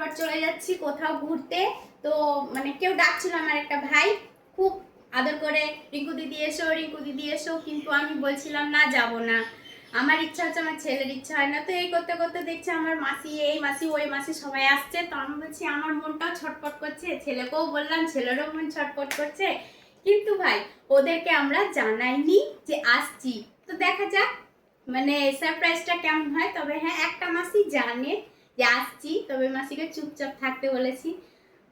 এবার চলে যাচ্ছি কোথাও ঘুরতে। তো মানে কেউ ডাকছিল, আমার একটা ভাই খুব আদর করে রিঙ্কু দিদি এসো, রিঙ্কু দিদি এসো, কিন্তু আমি বলছিলাম না, যাব না, আমার ইচ্ছা হচ্ছে, আমার ছেলের ইচ্ছা হয় না। তো এই করতে করতে দেখছি আমার মাসি, এই মাসি ওই মাসি সবাই আসছে। তো আমি বলছি আমার মনটাও ছটফট করছে, ছেলেকেও বললাম, ছেলেরও মন ছটফট করছে, কিন্তু ভাই ওদেরকে আমরা জানাইনি যে আসছি। তো দেখা যাক মানে সারপ্রাইজটা কেমন হয়। তবে হ্যাঁ, একটা মাসি জানে যে আসছি, তবে মাসিকে চুপচাপ থাকতে বলেছি।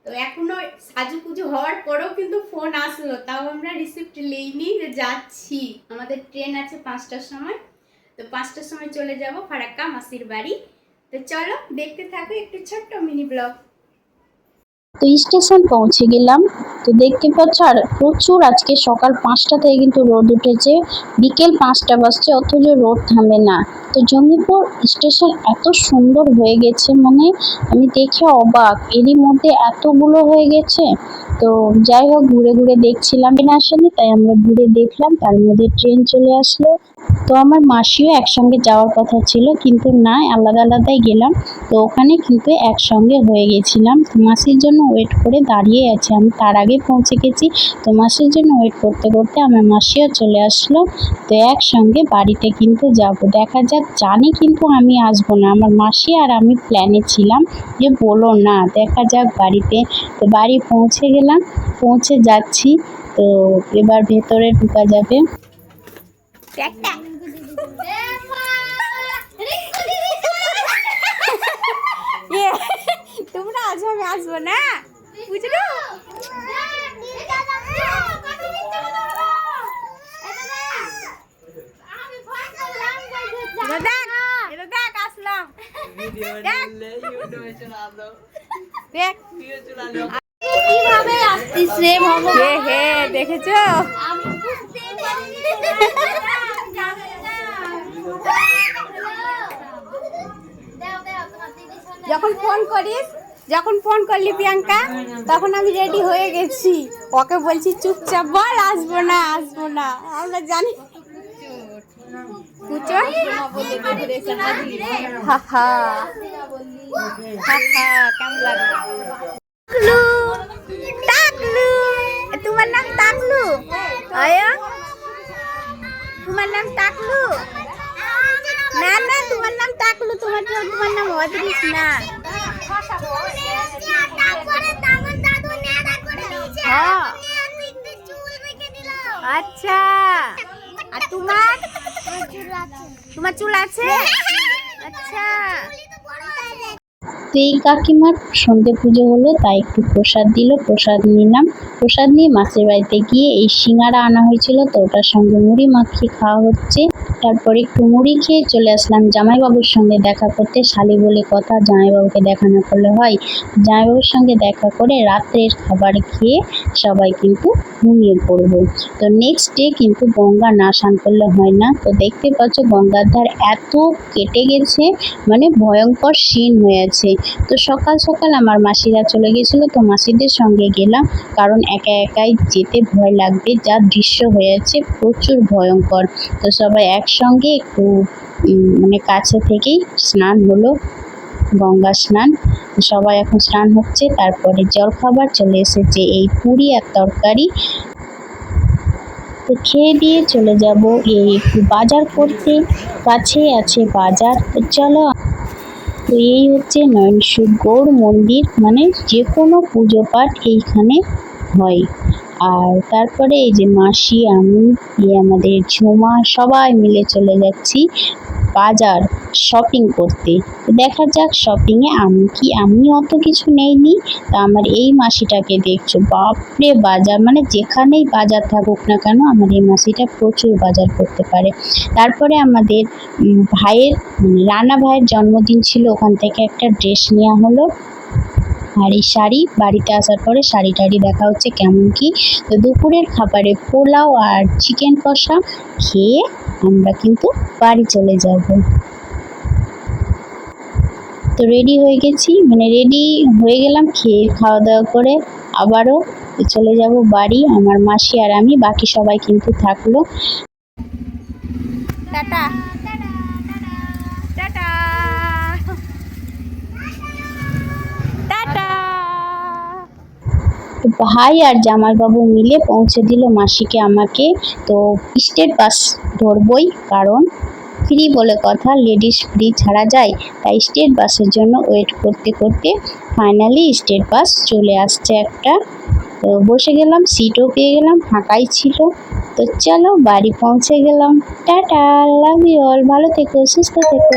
তো এখনো সাজুকুজু হওয়ার পরেও কিন্তু ফোন আসলো, তাও আমরা রিসিপ্ট নিইনি যে যাচ্ছি। আমাদের ট্রেন আছে 5টার সময়, তো 5টার সময় চলে যাব ফারাক্কা মাসির বাড়ি। তো চলো দেখতে থাকো একটু ছোট্ট মিনি ব্লগ। তো স্টেশন পৌঁছে গেলাম। তো দেখতে পাচ্ছ আর প্রচুর আজকে সকাল 5টা থেকে কিন্তু রোদ উঠেছে, বিকেল 5টা বাজছে অথচ রোদ থামে না। তো জঙ্গিপুর স্টেশন এত সুন্দর হয়ে গেছে, মানে আমি দেখে অবাক, এরই মধ্যে এতগুলো হয়ে গেছে। তো যাই হোক, ঘুরে ঘুরে দেখছিলাম, ট্রেন আসেনি তাই আমরা ঘুরে দেখলাম, তার মধ্যে ট্রেন চলে আসলো। তো আমার মাসিও একসঙ্গে যাওয়ার কথা ছিল, কিন্তু না, আলাদা আলাদাই গেলাম। তো ওখানে কিন্তু একসঙ্গে হয়ে গেছিলাম। তো মাসির জন্য ওয়েট করে দাঁড়িয়ে আছে, আমি তার আগে পৌঁছে গেছি। তো মাসির জন্য ওয়েট করতে করতে আমার মাসিও চলে আসলো। তো একসঙ্গে বাড়িতে কিন্তু যাব, দেখা যাক। জানি কিন্তু আমি আসবো না, আমার মাসি আর আমি প্ল্যানে ছিলাম যে বলো না, দেখা যাক বাড়িতে। তো বাড়ি পৌঁছে গেলাম, পৌঁছে যাচ্ছি। তো এবার ভেতরে ঢোকা যাবে। তোমরা আজও আমি আসবো না, বুঝলো? আসলাম, কিভাবে আসতিস রে ভগবান, হে দেখেছো? যখন ফোন করলি প্রিয়াঙ্কা, তখন আমি রেডি হয়ে গেছি। ওকে বলছি চুপচাপ বল, আসবো না আসবো না, আমরা জানি। কেমন লাগে? টাকলু, তোমার নাম টাকলু? তোমার নাম টাকলু? না না, তোমার নাম টাকলু, তোমার নাম অদৃশ না। আচ্ছা, আর তোমার চুল আছে? আচ্ছা। তো এই কাকিমার সন্ধে পুজো হলো, তাই একটু প্রসাদ দিল, প্রসাদ নিলাম। প্রসাদ নিয়ে মাসির বাড়িতে গিয়ে এই সিঙ্গারা আনা হয়েছিল, তো ওটার সঙ্গে মুড়ি মাখিয়ে খাওয়া হচ্ছে। তারপরে একটু মুড়ি খেয়ে চলে আসলাম জামাইবাবুর সঙ্গে দেখা করতে। শালি বলে কথা, জামাইবাবুকে দেখা না করলে হয়। জামাইবাবুর সঙ্গে দেখা করে রাত্রের খাবার খেয়ে সবাই কিন্তু ঘুমিয়ে পড়বো। তো নেক্সট ডে কিন্তু গঙ্গা না স্নান করলে হয় না। তো দেখতে পাচ্ছ গঙ্গার ধার এত কেটে গেছে, মানে ভয়ঙ্কর সিন হয়ে আছে। তো সকাল সকাল আমার মাসিরা চলে গেছিল, তো মাসিদের সঙ্গে গেলাম, কারণ একা একাই যেতে ভয় লাগবে, যা দৃশ্য হয়েছে প্রচুর ভয়ঙ্কর। তো সবাই একসঙ্গে একটু মানে কাছে থেকেই স্নান হলো, গঙ্গা স্নান। সবাই এখন স্নান হচ্ছে। তারপরে জলখাবার চলে এসেছে, এই পুরি আর তরকারি। তো খেয়ে দিয়ে চলে যাব এই একটু বাজার করতে, কাছে আছে বাজার। তো চলো। তো এই হচ্ছে নয়নসুখ গৌড় মন্দির, মানে যে কোনো পুজো পাঠ এইখানে হয়। আর তারপরে এই যে মাসি, আমি, আমাদের ঝুমা, সবাই মিলে চলে যাচ্ছি বাজার শপিং করতে। তো দেখা যাক শপিংয়ে আমি অত কিছু নেইনি। তা আমার এই মাসিটাকে দেখছো, বাপরে বাজার, মানে যেখানেই বাজার থাকুক না কেন আমার এই মাসিটা প্রচুর বাজার করতে পারে। তারপরে আমাদের ভাইয়ের, রানা ভাইয়ের জন্মদিন ছিল, ওখান থেকে একটা ড্রেস নেওয়া হলো। আর এই শাড়ি, বাড়িতে আসার পরে শাড়ি টাড়ি দেখা হচ্ছে কেমন কি। তো দুপুরের খাবারে পোলাও আর চিকেন কষা খেয়ে আমরা কিন্তু বাড়ি চলে যাব। তো রেডি হয়ে গেছি, মানে রেডি হয়ে গেলাম, খেয়ে খাওয়া দাওয়া করে আবারও চলে যাব বাড়ি। আমার মাসি আর আমি, বাকি সবাই কিন্তু থাকলো। টাটা টাটা তো ভাই আর জামাইবাবু মিলে পৌঁছে দিল মাসিকে আমাকে। তো স্টেট বাস ধরবই, কারণ ফ্রি বলে কথা, লেডিস ফ্রি ছাড়া যায়, তাই স্টেট বাসের জন্য ওয়েট করতে করতে ফাইনালি স্টেট বাস চলে আসছে একটা। তো বসে গেলাম, সিটও পেয়ে গেলাম, ফাঁকাই ছিল। তো চলো বাড়ি পৌঁছে গেলাম। টাটা, লাভ ইউ অল, ভালো থেকো, সুস্থ থেকো।